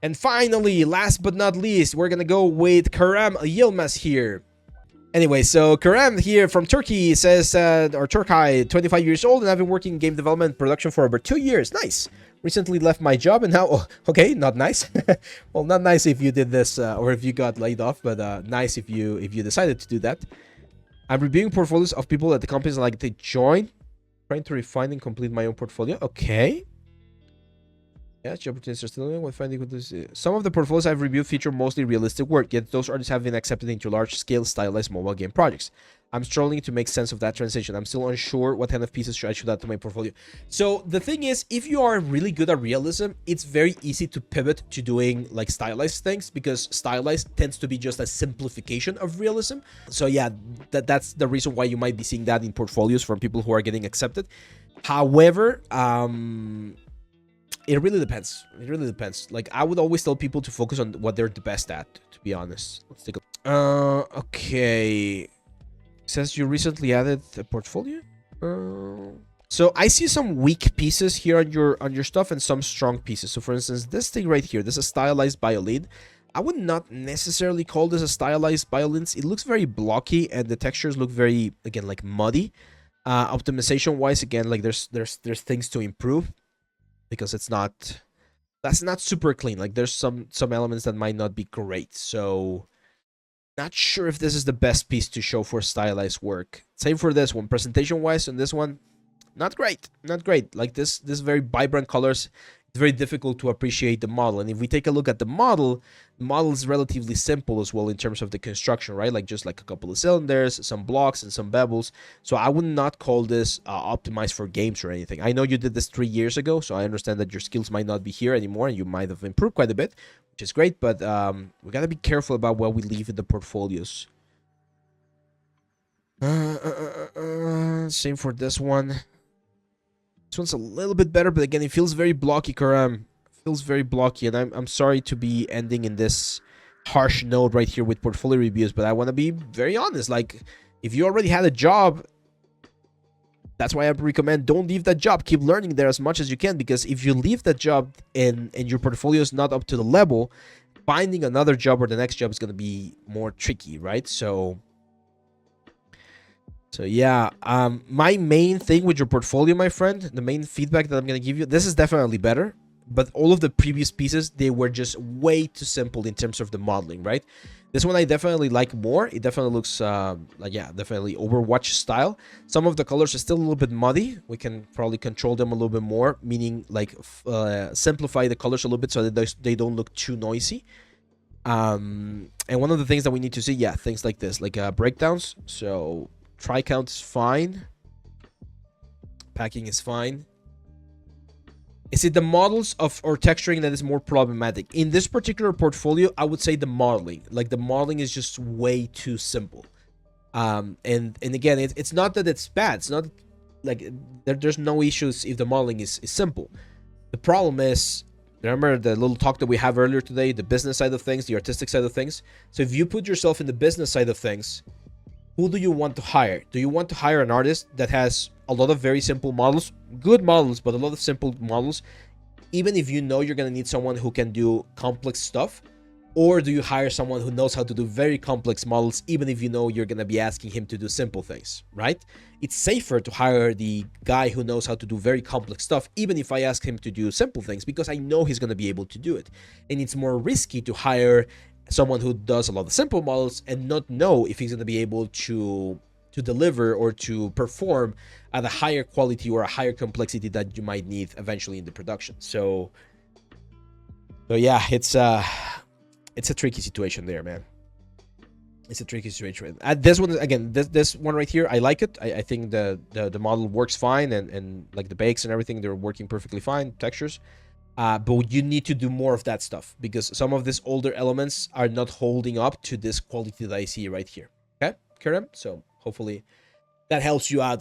And finally, last but not least, we're gonna go with Kerem Yılmaz here. Anyway, so Kerem here from Turkey says, or Turkey, 25 years old, and I've been working in game development production for over 2 years. Nice. Recently left my job and now, okay, not nice. Well, not nice if you did this or if you got laid off, but nice if you decided to do that. I'm reviewing portfolios of people at the companies like to join, trying to refine and complete my own portfolio. Okay. Yeah, job opportunities are still with finding this. Some of the portfolios I've reviewed feature mostly realistic work, yet those artists have been accepted into large-scale, stylized mobile game projects. I'm struggling to make sense of that transition. I'm still unsure what kind of pieces I should add to my portfolio. So the thing is, if you are really good at realism, it's very easy to pivot to doing like stylized things, because stylized tends to be just a simplification of realism. So yeah, that's the reason why you might be seeing that in portfolios from people who are getting accepted. However, it really depends. It really depends. Like, I would always tell people to focus on what they're the best at, to be honest. Let's take a okay. Says you recently added a portfolio. So I see some weak pieces here on your stuff and some strong pieces. So for instance, this thing right here, this is a stylized violin. I would not necessarily call this a stylized violin. It looks very blocky and the textures look very, again, like muddy. Optimization wise, again, like there's things to improve, because that's not super clean. Like there's some elements that might not be great. So not sure if this is the best piece to show for stylized work. Same for this one. Presentation wise on this one, not great. Like this very vibrant colors, it's very difficult to appreciate the model. And if we take a look at the model is relatively simple as well in terms of the construction, right? Like just like a couple of cylinders, some blocks, and some bevels. So I would not call this optimized for games or anything. I know you did this 3 years ago, so I understand that your skills might not be here anymore and you might have improved quite a bit, which is great, but we gotta be careful about what we leave in the portfolios. Same for this one. This one's a little bit better, but again, it feels very blocky, Kerem. Feels very blocky, and I'm sorry to be ending in this harsh note right here with portfolio reviews, but I want to be very honest. Like, if you already had a job, that's why I recommend don't leave that job. Keep learning there as much as you can, because if you leave that job and your portfolio is not up to the level, finding another job or the next job is going to be more tricky, right? So yeah, my main thing with your portfolio, my friend, the main feedback that I'm going to give you, this is definitely better, but all of the previous pieces, they were just way too simple in terms of the modeling, right? This one I definitely like more. It definitely looks like, yeah, definitely Overwatch style. Some of the colors are still a little bit muddy. We can probably control them a little bit more, meaning like simplify the colors a little bit so that they don't look too noisy. And one of the things that we need to see, yeah, things like this, like breakdowns. So try count is fine. Packing is fine. Is it the models or texturing that is more problematic? In this particular portfolio, I would say the modeling. Like, the modeling is just way too simple. And again, it's not that it's bad. It's not like there's no issues if the modeling is simple. The problem is, remember the little talk that we have earlier today, the business side of things, the artistic side of things. So if you put yourself in the business side of things, who do you want to hire? Do you want to hire an artist that has a lot of very simple models, good models, but a lot of simple models, even if you know you're going to need someone who can do complex stuff? Or do you hire someone who knows how to do very complex models, even if you know you're going to be asking him to do simple things, right? It's safer to hire the guy who knows how to do very complex stuff, even if I ask him to do simple things, because I know he's going to be able to do it. And it's more risky to hire someone who does a lot of simple models and not know if he's going to be able to deliver or to perform at a higher quality or a higher complexity that you might need eventually in the production. So yeah, it's a tricky situation there, man. It's a tricky situation. This one, again, this one right here, I like it. I think the model works fine, and like the bakes and everything, they're working perfectly fine. Textures. But you need to do more of that stuff, because some of these older elements are not holding up to this quality that I see right here. Okay, Kerem? So hopefully that helps you out.